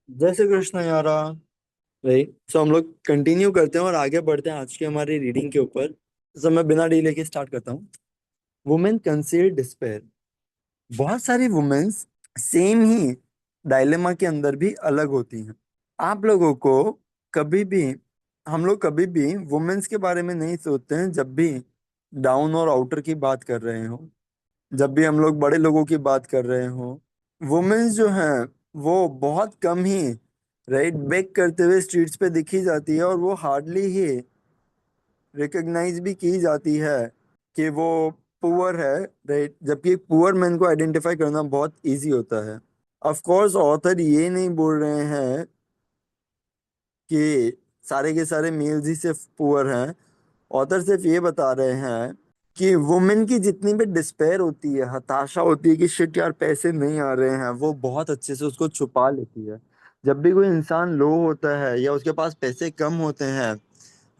जय श्री कृष्ण यारा। भाई सो हम लोग कंटिन्यू करते हैं और आगे बढ़ते हैं आज की हमारी रीडिंग के ऊपर। सो मैं बिना डीले के स्टार्ट करता हूँ। Women conceal despair. बहुत सारी वुमेन्स सेम ही डायलेमा के अंदर भी अलग होती हैं। आप लोगों को कभी भी हम लोग कभी भी वुमेन्स के बारे में नहीं सोचते हैं जब भी डाउन और आउटर की बात कर रहे हो, जब भी हम लोग बड़े लोगों की बात कर रहे हो। वुमेन्स जो हैं वो बहुत कम ही राइट बेक करते हुए स्ट्रीट्स पे दिखी जाती है और वो हार्डली ही रिकॉग्नाइज भी की जाती है कि वो पुअर है। राइट, जबकि पुअर मैन को आइडेंटिफाई करना बहुत इजी होता है। ऑफ कोर्स ऑथर ये नहीं बोल रहे हैं कि सारे के सारे मेल्स ही सिर्फ पुअर हैं। ऑथर सिर्फ ये बता रहे हैं कि वुमेन की जितनी भी डिस्पेयर होती है, हताशा होती है कि शिट यार पैसे नहीं आ रहे हैं, वो बहुत अच्छे से उसको छुपा लेती है। जब भी कोई इंसान लो होता है या उसके पास पैसे कम होते हैं,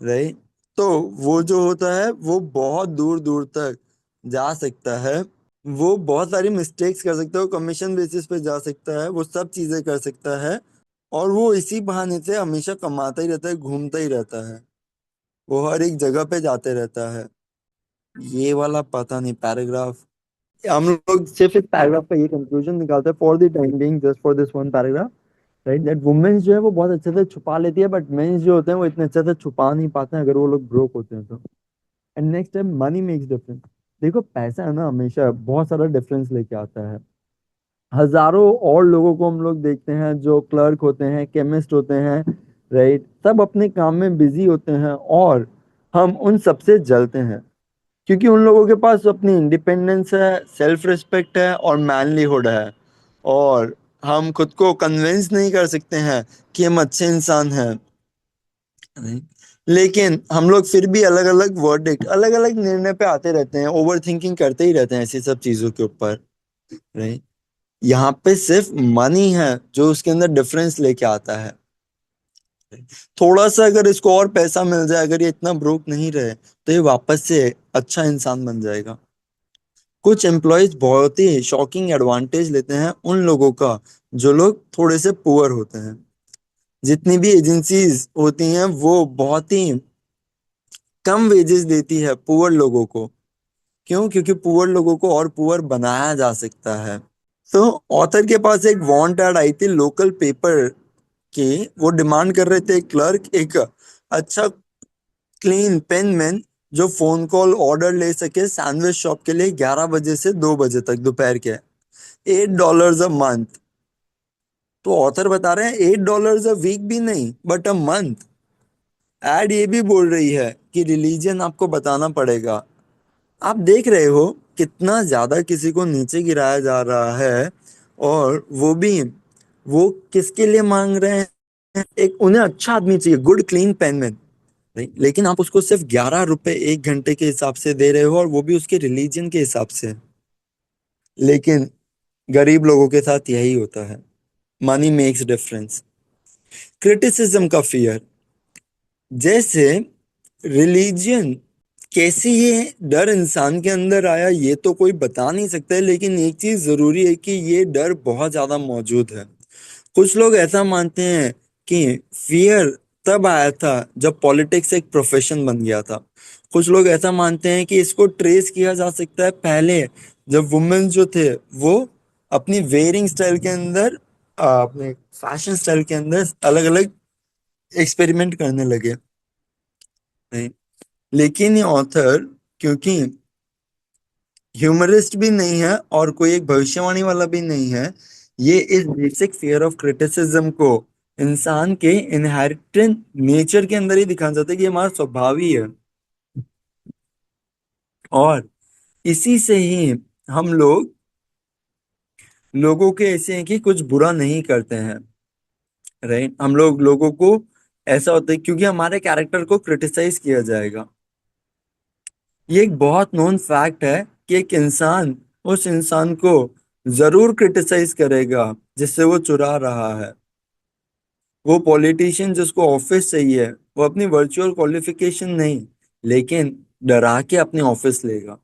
राइट, तो वो जो होता है वो बहुत दूर दूर तक जा सकता है। वो बहुत सारी मिस्टेक्स कर सकता है, वो कमीशन बेसिस पे जा सकता है, वो सब चीजें कर सकता है। और वो इसी बहाने से हमेशा कमाता ही रहता है, घूमता ही रहता है, वो हर एक जगह पे जाते रहता है। ये वाला पता नहीं पैराग्राफ, हम लोग सिर्फ इस पैराग्राफ का ये कंक्लूजन निकालते हैं for the time being, just for this one paragraph, right, that womens जो है वो बहुत अच्छे से छुपा लेती है, बट मेंस जो होते हैं वो इतने अच्छे से छुपा नहीं पाते हैं अगर वो लोग ब्रोक होते हैं तो। एंड नेक्स्ट है मनी मेक्स डिफरेंस। देखो पैसा है ना हमेशा बहुत सारा डिफरेंस लेके आता है। हजारों और लोगों को हम लोग देखते हैं जो क्लर्क होते हैं, केमिस्ट होते हैं, राइट, सब अपने काम में बिजी होते हैं और हम उन सबसे जलते हैं क्योंकि उन लोगों के पास अपनी इंडिपेंडेंस है, सेल्फ रिस्पेक्ट है और मैनलीहुड है। और हम खुद को कन्विंस नहीं कर सकते हैं कि हम अच्छे इंसान हैं, नहीं? लेकिन हम लोग फिर भी अलग अलग वर्डिक्ट, अलग अलग निर्णय पे आते रहते हैं, ओवर थिंकिंग करते ही रहते हैं ऐसी सब चीजों के ऊपर, राइट। यहाँ पे सिर्फ मनी है जो उसके अंदर डिफरेंस लेके आता है। थोड़ा सा अगर इसको और पैसा मिल जाए, अगर ये इतना ब्रोक नहीं रहे, तो ये वापस से अच्छा इंसान बन जाएगा। कुछ एम्प्लॉयज बहुत ही शॉकिंग एडवांटेज लेते हैं उन लोगों का जो लोग थोड़े से पुअर होते हैं। जितनी भी एजेंसीज होती हैं वो बहुत ही कम वेजेस देती है पुअर लोगों को। क्यों? क्योंकि पुअर लोगों को और पुअर बनाया जा सकता है। तो ऑथर के पास एक वांट ऐड आई थी लोकल पेपर की। वो डिमांड कर रहे थे क्लर्क, एक अच्छा क्लीन पेनमैन जो फोन कॉल ऑर्डर ले सके सैंडविच शॉप के लिए 11 बजे से 2 बजे तक दोपहर के। $8 अ मंथ। तो ऑथर बता रहे हैं $8 अ वीक भी नहीं बट अ मंथ। एड ये भी बोल रही है कि रिलीजन आपको बताना पड़ेगा। आप देख रहे हो कितना ज्यादा किसी को नीचे गिराया जा रहा है। और वो भी, वो किसके लिए मांग रहे हैं? एक उन्हें अच्छा आदमी चाहिए, गुड क्लीन पेनमैन, नहीं, लेकिन आप उसको सिर्फ 11 रुपए 1 घंटे के हिसाब से दे रहे हो और वो भी उसके रिलीजन के हिसाब से। लेकिन गरीब लोगों के साथ यही होता है। Money makes difference. क्रिटिसिज्म का फियर। जैसे रिलीजियन, कैसे ये डर इंसान के अंदर आया ये तो कोई बता नहीं सकता है, लेकिन एक चीज जरूरी है कि ये डर बहुत ज्यादा मौजूद है। कुछ लोग ऐसा मानते हैं कि फियर तब आया था जब पॉलिटिक्स एक प्रोफेशन बन गया था। कुछ लोग ऐसा मानते हैं कि इसको ट्रेस किया जा सकता है पहले, जब वुमेन जो थे वो अपनी वेयरिंग स्टाइल के अंदर, अपने फैशन स्टाइल के अंदर अलग अलग एक्सपेरिमेंट करने लगे, नहीं? लेकिन ये ऑथर, क्योंकि ह्यूमरिस्ट भी नहीं है और कोई एक भविष्यवाणी वाला भी नहीं है, ये इस बेसिक फियर ऑफ क्रिटिसिज्म को इंसान के इनहेरिटेंट नेचर के अंदर ही दिखाना चाहते हैं कि ये हमारा स्वभाव ही है। और इसी से ही हम लोग लोगों के ऐसे हैं कि कुछ बुरा नहीं करते हैं, राइट। हम लोग लोगों को ऐसा होता है क्योंकि हमारे कैरेक्टर को क्रिटिसाइज किया जाएगा। ये एक बहुत नोन फैक्ट है कि एक इंसान उस इंसान को जरूर क्रिटिसाइज करेगा जिससे वो चुरा रहा है। वो पॉलिटिशियन जिसको ऑफिस चाहिए, वो अपनी वर्चुअल क्वालिफिकेशन नहीं, लेकिन डरा के अपने ऑफिस लेगा।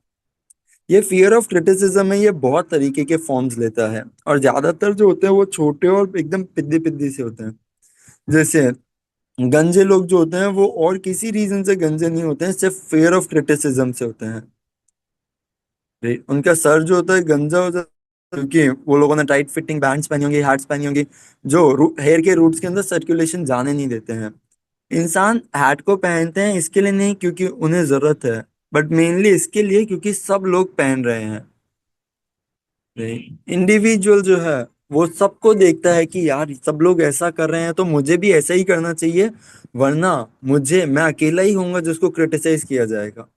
ये फियर ऑफ क्रिटिसिज्म है, ये बहुत तरीके के फॉर्म्स लेता है, और ज्यादातर जो होते हैं वो छोटे और एकदम पिद्दी पिद्दी से होते हैं। जैसे गंजे लोग जो होते हैं वो और किसी रीजन से गंजे नहीं होते हैं, सिर्फ फियर ऑफ क्रिटिसिज्म से होते हैं। उनका सर जो होता है गंजा हो जाता है क्योंकि वो लोगों ने टाइट फिटिंग बैंड्स पहनी होंगी, हैट्स पहनी होंगी, जो हेयर के रूट्स के अंदर सर्कुलेशन जाने नहीं देते हैं। इंसान हैट को पहनते हैं इसके लिए नहीं क्योंकि उन्हें जरूरत है, बट मेनली इसके लिए क्योंकि सब लोग पहन रहे हैं। इंडिविजुअल जो है वो सबको देखता है कि यार सब लोग ऐसा कर रहे हैं तो मुझे भी ऐसा ही करना चाहिए, वरना मुझे मैं अकेला ही होऊंगा जिसको क्रिटिसाइज किया जाएगा।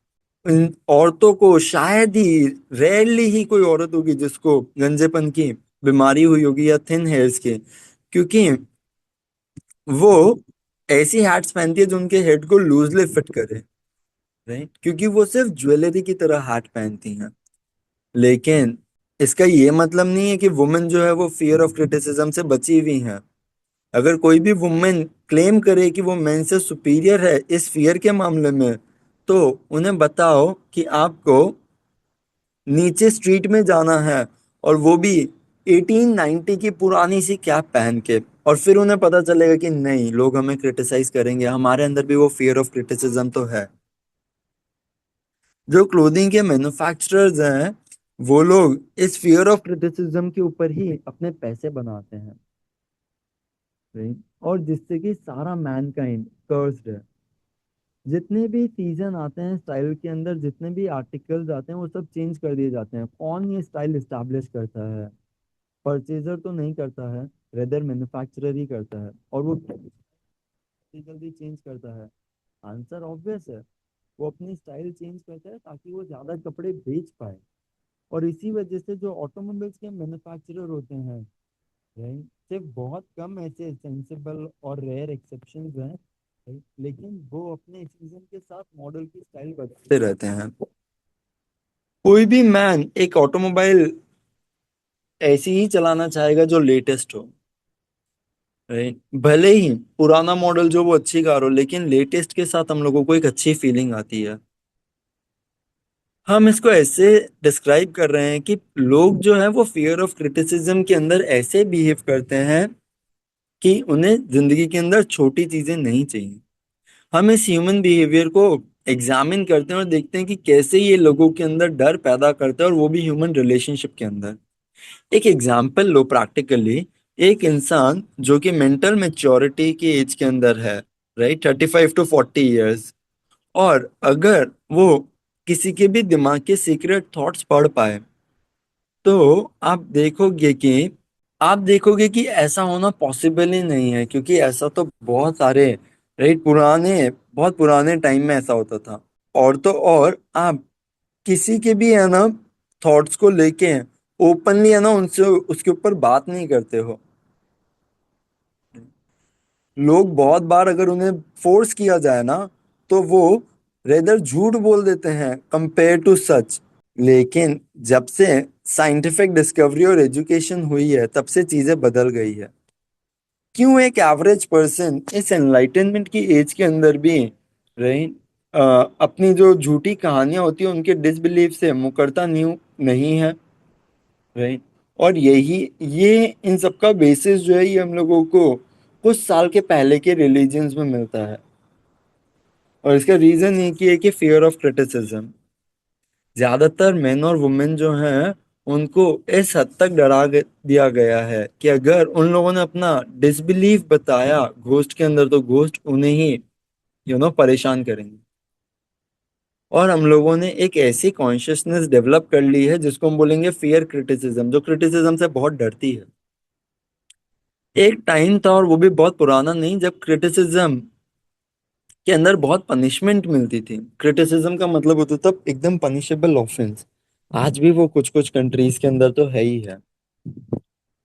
इन औरतों को शायद ही, रेयरली ही कोई औरत होगी जिसको गंजेपन की बीमारी हुई होगी या थिन हेयर्स की, क्योंकि वो ऐसी हैट्स पहनती है जो उनके हेड को लूजली फिट करे। राइट, क्योंकि वो सिर्फ ज्वेलरी की तरह हैट पहनती हैं। लेकिन इसका ये मतलब नहीं है कि वुमेन जो है वो फियर ऑफ क्रिटिसिज्म से बची हुई है। अगर कोई भी वुमेन क्लेम करे कि वो मेन से सुपीरियर है इस फियर के मामले में, तो उन्हें बताओ कि आपको नीचे स्ट्रीट में जाना है, और वो भी 1890 की पुरानी सी कैप पहन के, और फिर उन्हें पता चलेगा कि नहीं, लोग हमें क्रिटिसाइज करेंगे, हमारे अंदर भी वो फियर ऑफ क्रिटिसिज्म तो है। जो क्लोथिंग के मैन्युफैक्चरर्स हैं वो लोग इस फियर ऑफ क्रिटिसिज्म के ऊपर ही अपने पैसे बनाते हैं। right? और जिससे कि सारा मैनकाइंड कर्स्ड है। जितने भी सीजन आते हैं स्टाइल के अंदर, जितने भी आर्टिकल्स आते हैं वो सब चेंज कर दिए जाते हैं। कौन ये स्टाइल इस्टेब्लिश करता है? परचेजर तो नहीं करता है, रेदर मैन्युफैक्चरर ही करता है। और वो जल्दी चेंज करता है? आंसर ऑब्वियस है, वो अपनी स्टाइल चेंज करता है ताकि वो ज्यादा कपड़े बेच पाए। और इसी वजह से जो ऑटोमोबाइल्स के मैन्युफैक्चरर होते हैं, राइट, सिर्फ बहुत कम ऐसे सेंसिबल और रेयर एक्सेप्शंस हैं, right? लेकिन वो अपने सीजन के साथ मॉडल की स्टाइल बदलते रहते हैं। कोई भी मैन एक ऑटोमोबाइल ऐसी ही चलाना चाहेगा जो लेटेस्ट हो। राइट, भले ही पुराना मॉडल जो वो अच्छी कार हो, लेकिन लेटेस्ट के साथ हम लोगों को एक अच्छी फीलिंग आती है। हम इसको ऐसे डिस्क्राइब कर रहे हैं कि लोग जो है वो फियर ऑफ क्रिटिसिज्म के अंदर ऐसे बिहेव करते हैं कि उन्हें जिंदगी के अंदर छोटी चीजें नहीं चाहिए। हम इस ह्यूमन बिहेवियर को एग्जामिन करते हैं और देखते हैं कि कैसे ये लोगों के अंदर डर पैदा करता है, और वो भी ह्यूमन रिलेशनशिप के अंदर। एक एग्जाम्पल लो प्रैक्टिकली। एक इंसान जो कि मेंटल मेच्योरिटी की एज के अंदर है, राइट, 35 to 40 ईयर्स, और अगर वो किसी के भी दिमाग के सीक्रेट थॉट्स पढ़ पाए, तो आप देखोगे कि ऐसा होना पॉसिबल ही नहीं है, क्योंकि ऐसा तो बहुत सारे, राइट, बहुत पुराने टाइम में ऐसा होता था। और तो और आप किसी के भी है ना थॉट्स को लेके ओपनली है ना उनसे उसके ऊपर बात नहीं करते हो। लोग बहुत बार अगर उन्हें फोर्स किया जाए ना, तो वो रेदर झूठ बोल देते हैं कंपेयर टू सच। लेकिन जब से साइंटिफिक डिस्कवरी और एजुकेशन हुई है तब से चीजें बदल गई है। क्यों एक एवरेज पर्सन इस एनलाइटनमेंट की एज के अंदर भी, राइट, अपनी जो झूठी कहानियां होती है उनके डिसबिलीफ से मुकरता नहीं है। राइट, और ये इन सब का बेसिस जो है ये हम लोगों को कुछ साल के पहले के रिलीजन्स में मिलता है। और इसका रीजन ये कि है कि फियर ऑफ क्रिटिसिज्म। ज्यादातर मेन और वुमेन जो हैं उनको इस हद तक दिया गया है कि अगर उन लोगों ने अपना डिसबिलीफ बताया घोस्ट के अंदर, तो घोस्ट उन्हें ही परेशान करेंगे। और हम लोगों ने एक ऐसी कॉन्शियसनेस डेवलप कर ली है जिसको हम बोलेंगे फियर क्रिटिसिज्म, जो क्रिटिसिज्म से बहुत डरती है। एक टाइम था, और वो भी बहुत पुराना नहीं, जब क्रिटिसिज्म के अंदर बहुत पनिशमेंट मिलती थी। क्रिटिसिज्म का मतलब होता था एकदम पनिशेबल ऑफेंस। आज भी वो कुछ कुछ कंट्रीज के अंदर तो है ही है।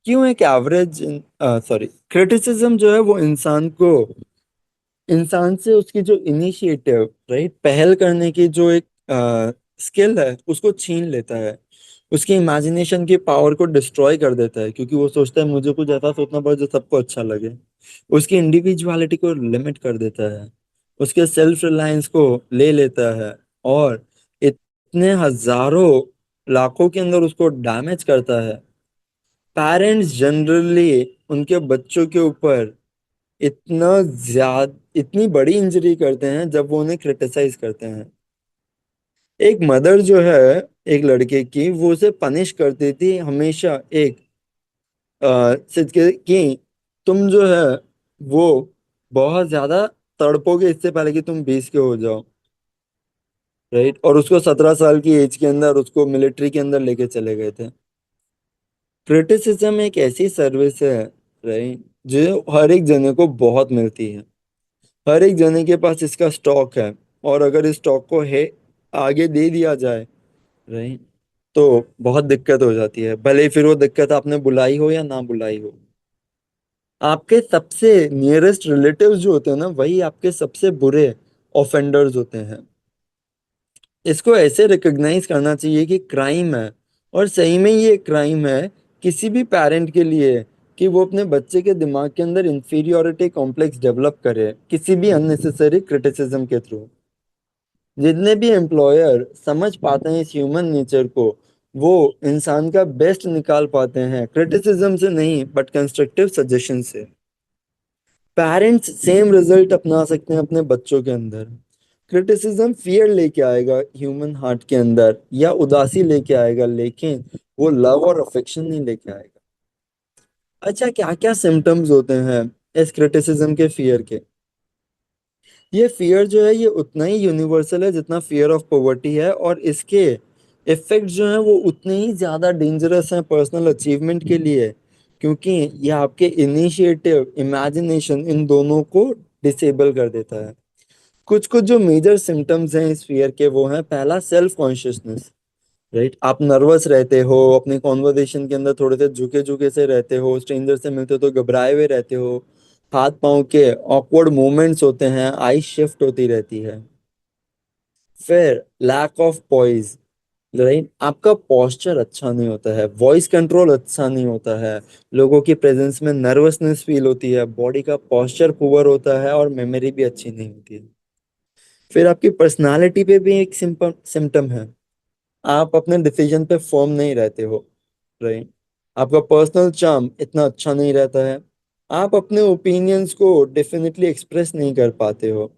क्यों एक एवरेज, सॉरी, क्रिटिसिज्म जो है वो इंसान से उसकी जो इनिशिएटिव, राइट, पहल करने की जो एक स्किल है उसको छीन लेता है। उसकी इमेजिनेशन की पावर को डिस्ट्रॉय कर देता है, क्योंकि वो सोचता है मुझे कुछ ऐसा सोचना पड़े जो सबको अच्छा लगे। उसकी इंडिविजुअलिटी को लिमिट कर देता है, उसके सेल्फ रिलायंस को ले लेता है, और इतने हजारों, लाखों के अंदर उसको डैमेज करता है। पेरेंट्स जनरली उनके बच्चों के ऊपर इतना ज्यादा इतनी बड़ी इंजरी करते हैं जब वो उन्हें क्रिटिसाइज करते हैं। एक मदर जो है एक लड़के की, वो उसे पनिश करती थी हमेशा, एक कि तुम जो है वो बहुत ज्यादा तड़पोगे इससे पहले कि तुम 20 के हो जाओ। राइट, और उसको 17 साल की एज के अंदर उसको मिलिट्री के अंदर लेके चले गए थे। क्रिटिसिज्म एक ऐसी सर्विस है, राइट, जो हर एक जने को बहुत मिलती है। हर एक जने के पास इसका स्टॉक है, और अगर इस स्टॉक को है आगे दे दिया जाए, राइट, तो बहुत दिक्कत हो जाती है, भले ही फिर वो दिक्कत आपने बुलाई हो या ना बुलाई हो। आपके सबसे नियरेस्ट रिलेटिव्स जो होते हैं ना, वही आपके सबसे बुरे ऑफेंडर्स होते हैं। इसको ऐसे रिकॉग्नाइज करना चाहिए कि क्राइम है, और सही में ये क्राइम है किसी भी पेरेंट के लिए, कि वो अपने बच्चे के दिमाग के अंदर इंफीरियोरिटी कॉम्प्लेक्स डेवलप करे किसी भी अननेसेसरी क्रिटिसिज्म के थ्रू। जितने भी एम्प्लॉयर समझ पाते हैं इस ह्यूमन नेचर को, वो इंसान का बेस्ट निकाल पाते हैं क्रिटिसिज्म से नहीं, बट कंस्ट्रक्टिव सजेशन से। पेरेंट्स सेम रिजल्ट अपना सकते हैं अपने बच्चों के अंदर। क्रिटिसिज्म फियर लेके आएगा ह्यूमन हार्ट के अंदर, या उदासी लेके आएगा, लेकिन वो लव और अफेक्शन नहीं लेके आएगा। अच्छा, क्या क्या सिम्टम्स होते हैं इस क्रिटिसिज्म के, फियर के? ये फियर जो है ये उतना ही यूनिवर्सल है जितना फियर ऑफ पॉवर्टी है, और इसके इफेक्ट जो है वो उतने ही ज्यादा डेंजरस हैं पर्सनल अचीवमेंट के लिए, क्योंकि ये आपके इनिशिएटिव, इमेजिनेशन, इन दोनों को डिसेबल कर देता है। कुछ कुछ जो मेजर सिम्टम्स हैं इस फियर के, वो हैं, पहला, सेल्फ कॉन्शियसनेस। राइट, आप नर्वस रहते हो, अपने कॉन्वर्सेशन के अंदर थोड़े से झुके झुके से रहते हो, स्ट्रेंजर से मिलते हो तो घबराए हुए रहते हो, हाथ पांव के ऑकवर्ड मूवमेंट्स होते हैं, आई शिफ्ट होती रहती है। फिर लैक ऑफ पॉइज। राइट, आपका पोस्चर अच्छा नहीं होता है, वॉइस कंट्रोल अच्छा नहीं होता है, लोगों की प्रेजेंस में नर्वसनेस फील होती है, बॉडी का पोस्चर पुअर होता है, और मेमोरी भी अच्छी नहीं होती है। फिर आपकी पर्सनालिटी पे भी एक सिंपल सिम्टम है, आप अपने डिसीजन पे फर्म नहीं रहते हो। राइट, आपका पर्सनल चार्म इतना अच्छा नहीं रहता है, आप अपने ओपिनियंस को डेफिनेटली एक्सप्रेस नहीं कर पाते हो,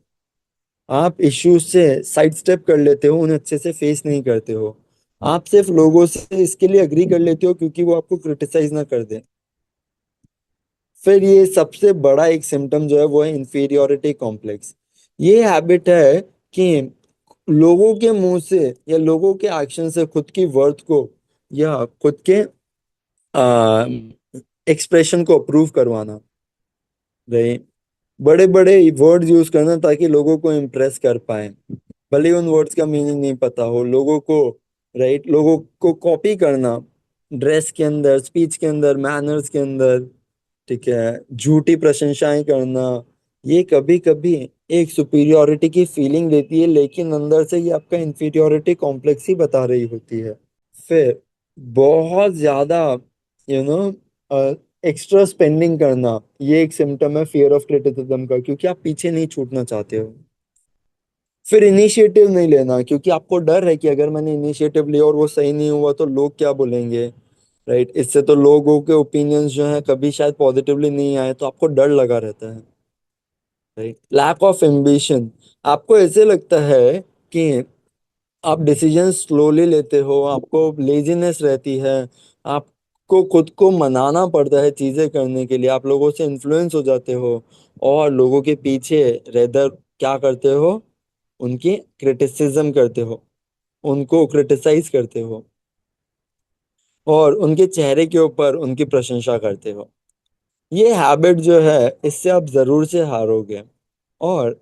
आप इश्यूज से साइड स्टेप कर लेते हो, उन्हें अच्छे से फेस नहीं करते हो, आप सिर्फ लोगों से इसके लिए अग्री कर लेते हो क्योंकि वो आपको क्रिटिसाइज ना कर दे। फिर ये सबसे बड़ा एक सिम्टम जो है वो है इंफीरियोरिटी कॉम्प्लेक्स। ये हैबिट है कि लोगों के मुंह से या लोगों के एक्शन से खुद की वर्थ को, या खुद के एक्सप्रेशन को अप्रूव करवाना। रही, बड़े बड़े वर्ड्स यूज करना ताकि लोगों को इम्प्रेस कर पाए, भले ही उन वर्ड्स का मीनिंग नहीं पता हो लोगों को। राइट, लोगों को कॉपी करना, ड्रेस के अंदर, स्पीच के अंदर, मैनर्स के अंदर, ठीक है, झूठी प्रशंसाएं करना। ये कभी कभी एक सुपीरियोरिटी की फीलिंग देती है, लेकिन अंदर से ये आपका इंफीरियोरिटी कॉम्प्लेक्स ही बता रही होती है। फिर बहुत ज्यादा, यू नो एक्स्ट्रा स्पेंडिंग करना, ये एक सिम्टम है फियर ऑफ क्रिटिसिज्म का, क्योंकि आप पीछे नहीं छूटना चाहते हो। फिर इनिशिएटिव नहीं लेना, क्योंकि आपको डर है कि अगर मैंने इनिशिएटिव लिया और वो सही नहीं हुआ तो लोग क्या बोलेंगे। राइट, इससे तो लोगों के ओपिनियंस जो हैं कभी शायद पॉजिटिवली नहीं आए, तो आपको डर लगा रहता है। Right, lack of ambition. आपको ऐसे लगता है कि आप डिसीजन स्लोली लेते हो, आपको लेजीनेस रहती है, आपको खुद को मनाना पड़ता है चीजें करने के लिए, आप लोगों से इन्फ्लुएंस हो जाते हो, और लोगों के पीछे रेदर क्या करते हो, उनकी क्रिटिसिज्म करते हो, उनको क्रिटिसाइज करते हो, और उनके चेहरे के ऊपर उनकी प्रशंसा करते हो। ये हैबिट जो है, इससे आप जरूर से हारोगे, और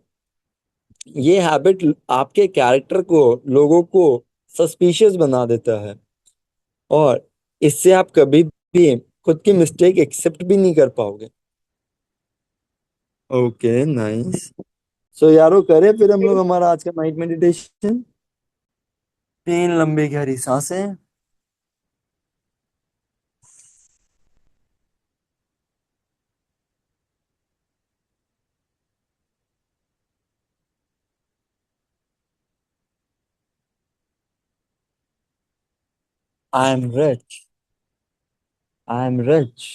ये हैबिट आपके कैरेक्टर को, लोगों को सस्पिशियस बना देता है, और इससे आप कभी भी खुद की मिस्टेक एक्सेप्ट भी नहीं कर पाओगे। Okay, nice. सो यारो, करें फिर हम लोग हमारा आज का नाइट मेडिटेशन। 3 लंबी गहरी सांसें। I am rich, I am rich,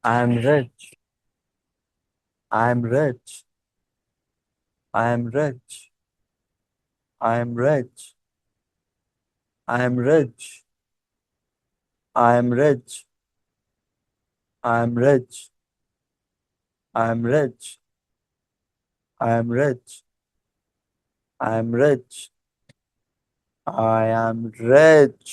I am rich, I am rich, I am rich, I am rich, I am rich, I am rich, I am rich, I am rich, I am rich, I am rich, I am rich.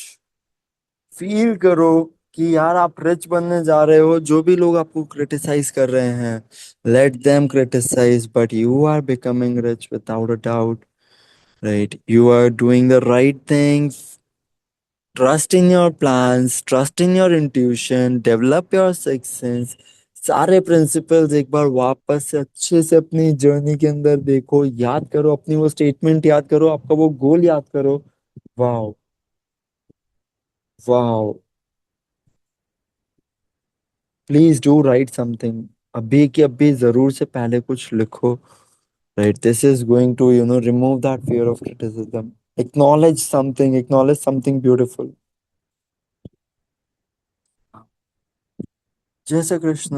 Feel करो कि यार आप rich बनने जा रहे हो। जो भी लोग आपको क्रिटिसाइज कर रहे हैं, let them criticise, but you are becoming rich without a doubt. Right, you are doing the right things. Trust in your plans, trust in your intuition, develop your six sense. सारे principles एक बार वापस से अच्छे से अपनी journey के अंदर देखो, याद करो, अपनी वो स्टेटमेंट याद करो, आपका वो गोल याद करो। वाह, वाह। Please do write something. अभी के अभी जरूर से पहले कुछ लिखो। Right, this is going to remove that fear of criticism. Acknowledge something beautiful. जय श्री कृष्ण।